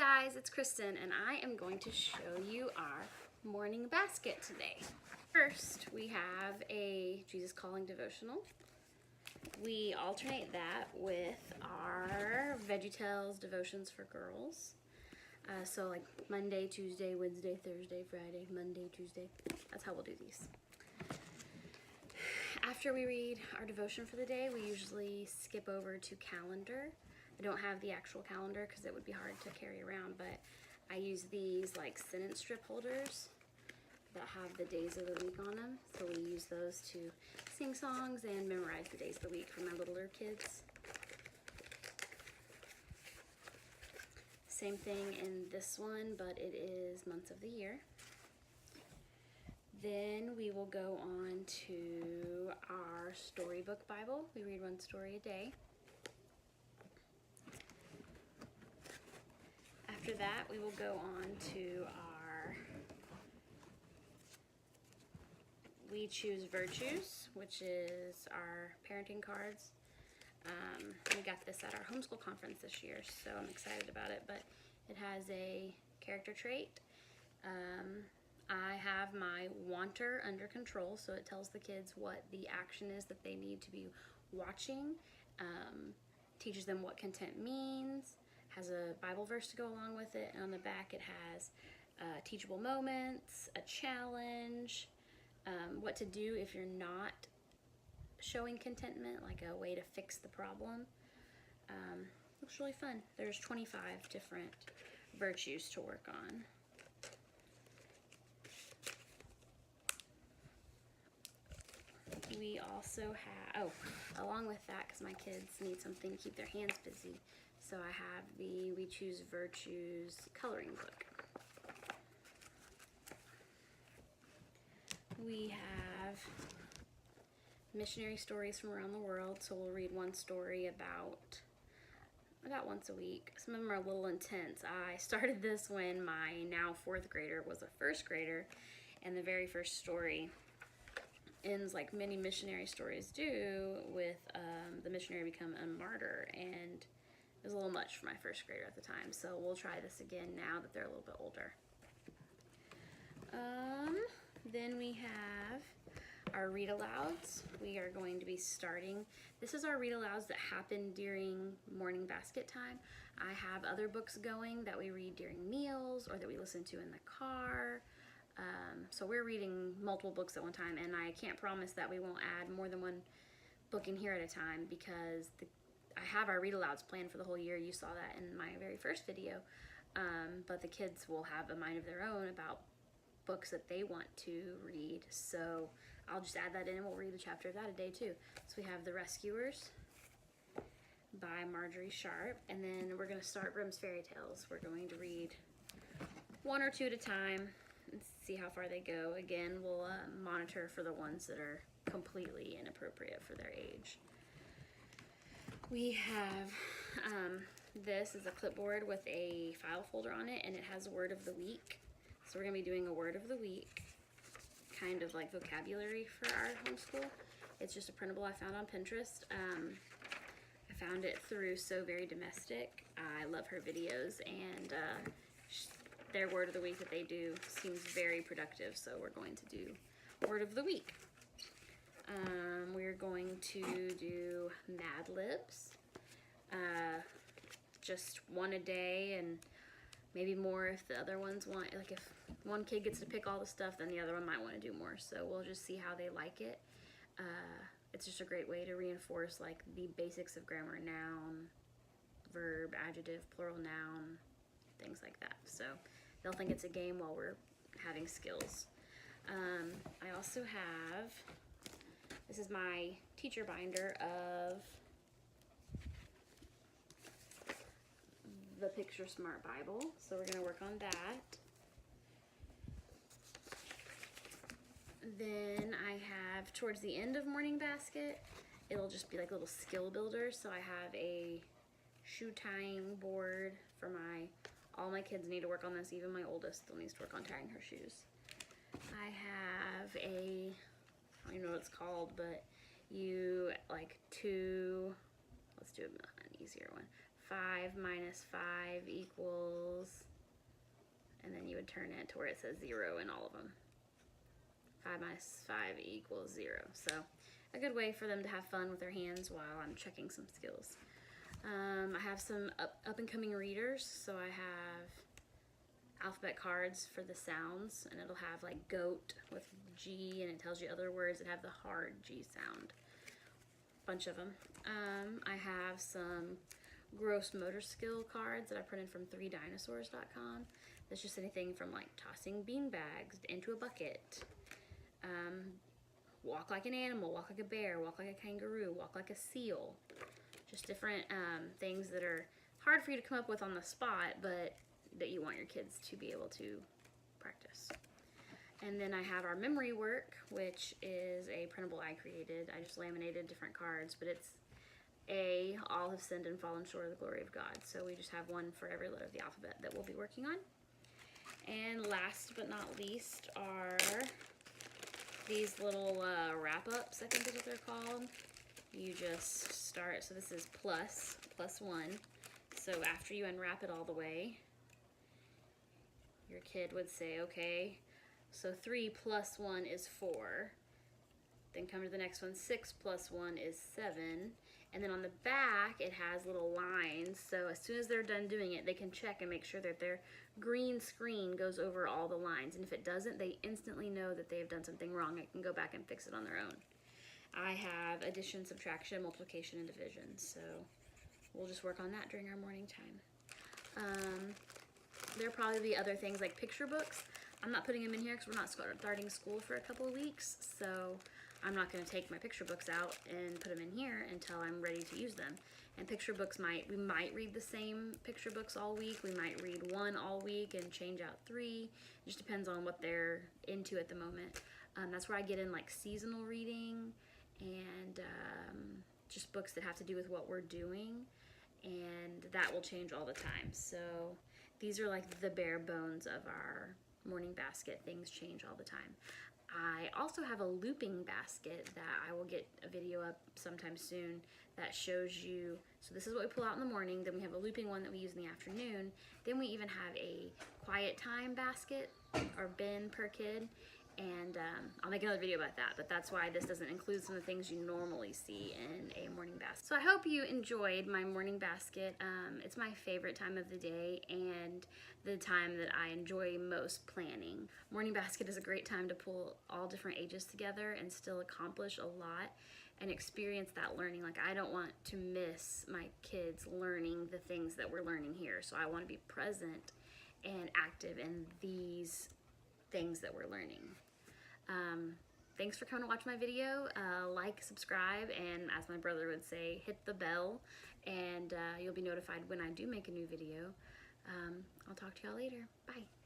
guys, it's Kristen and I am going to show you our morning basket today. First, we have a Jesus Calling devotional. We alternate that with our VeggieTales devotions for girls. So like Monday, Tuesday, Wednesday, Thursday, Friday, Monday, Tuesday. That's how we'll do these. After we read our devotion for the day, we usually skip over to calendar. I don't have the actual calendar because it would be hard to carry around, but I use these like sentence strip holders that have the days of the week on them. So we use those to sing songs and memorize the days of the week for my littler kids. Same thing in this one, but it is months of the year. Then we will go on to our storybook Bible. We read one story a day. After that, we will go on to our We Choose Virtues, which is our parenting cards. We got this at our homeschool conference this year, so I'm excited about it, but it has a character trait. I have my wanter under control, so it tells the kids what the action is that they need to be watching, teaches them what content means, has a Bible verse to go along with it, and on the back it has teachable moments, a challenge, what to do if you're not showing contentment, like a way to fix the problem. Looks really fun. There's 25 different virtues to work on. We also have, along with that, because my kids need something to keep their hands busy, so I have the We Choose Virtues coloring book. We have missionary stories from around the world, so we'll read one story about once a week. Some of them are a little intense. I started this when my now 4th grader was a 1st grader, and the very first story ends like many missionary stories do with the missionary become a martyr, and it was a little much for my 1st grader at the time, so we'll try this again now that they're a little bit older. Then we have our read alouds. We are going to be starting. This is our read alouds that happen during morning basket time. I have other books going that we read during meals or that we listen to in the car. So we're reading multiple books at one time, and I can't promise that we won't add more than one book in here at a time because I have our read alouds planned for the whole year. You saw that in my very first video, but the kids will have a mind of their own about books that they want to read, so I'll just add that in and we'll read a chapter of that a day too. So we have The Rescuers by Marjorie Sharp, and then we're going to start Grimm's Fairy Tales. We're going to read one or two at a time and see how far they go. Again, we'll monitor for the ones that are completely inappropriate for their age. We have this is a clipboard with a file folder on it, and it has a word of the week. So we're going to be doing a word of the week, kind of like vocabulary for our homeschool. It's just a printable I found on Pinterest. I found it through So Very Domestic. I love her videos, and their word of the week that they do seems very productive, so we're going to do word of the week. We're going to do Mad Libs, just one a day, and maybe more if the other ones want, like if one kid gets to pick all the stuff, then the other one might want to do more. So we'll just see how they like it. It's just a great way to reinforce like the basics of grammar, noun, verb, adjective, plural noun, things like that. So they'll think it's a game while we're having skills. I also have, this is my teacher binder of the Picture Smart Bible, so we're going to work on that. Then I have, towards the end of morning basket, it'll just be like little skill builders. So I have a shoe tying board for all my kids need to work on this, even my oldest still needs to work on tying her shoes. I have I don't even know what it's called, but let's do an easier one. 5 minus 5 equals and then you would turn it to where it says 0 in all of them. 5 minus 5 equals 0. So a good way for them to have fun with their hands while I'm checking some skills. I have some up and coming readers, so I have alphabet cards for the sounds, and it'll have like goat with G, and it tells you other words that have the hard G sound. Bunch of them. I have some gross motor skill cards that I printed from 3dinosaurs.com. That's just anything from like tossing bean bags into a bucket, walk like an animal, walk like a bear, walk like a kangaroo, walk like a seal. Just different things that are hard for you to come up with on the spot, but that you want your kids to be able to practice. And then I have our memory work, which is a printable I created. I just laminated different cards, but it's A, all have sinned and fallen short of the glory of God. So we just have one for every letter of the alphabet that we'll be working on. And last but not least are these little wrap-ups, I think is what they're called. You just start, so this is plus 1. So after you unwrap it all the way, your kid would say, okay, so 3 plus 1 is 4. Then come to the next one, 6 plus 1 is 7. And then on the back, it has little lines. So as soon as they're done doing it, they can check and make sure that their green screen goes over all the lines. And if it doesn't, they instantly know that they've done something wrong and can go back and fix it on their own. I have addition, subtraction, multiplication, and division. So we'll just work on that during our morning time. There'll probably be other things like picture books. I'm not putting them in here because we're not starting school for a couple of weeks, so I'm not going to take my picture books out and put them in here until I'm ready to use them. And picture books we might read the same picture books all week. We might read 1 all week and change out 3. It just depends on what they're into at the moment. That's where I get in like seasonal reading and just books that have to do with what we're doing, and that will change all the time. So these are like the bare bones of our morning basket. Things change all the time. I also have a looping basket that I will get a video up sometime soon that shows you, so this is what we pull out in the morning, then we have a looping one that we use in the afternoon, then we even have a quiet time basket or bin per kid, and I'll make another video about that, but that's why this doesn't include some of the things you normally see in a morning basket. So I hope you enjoyed my morning basket. It's my favorite time of the day and the time that I enjoy most planning. Morning basket is a great time to pull all different ages together and still accomplish a lot and experience that learning. Like, I don't want to miss my kids learning the things that we're learning here, so I want to be present and active in these things that we're learning. Thanks for coming to watch my video. Like, subscribe, and as my brother would say, hit the bell, and you'll be notified when I do make a new video. I'll talk to y'all later. Bye.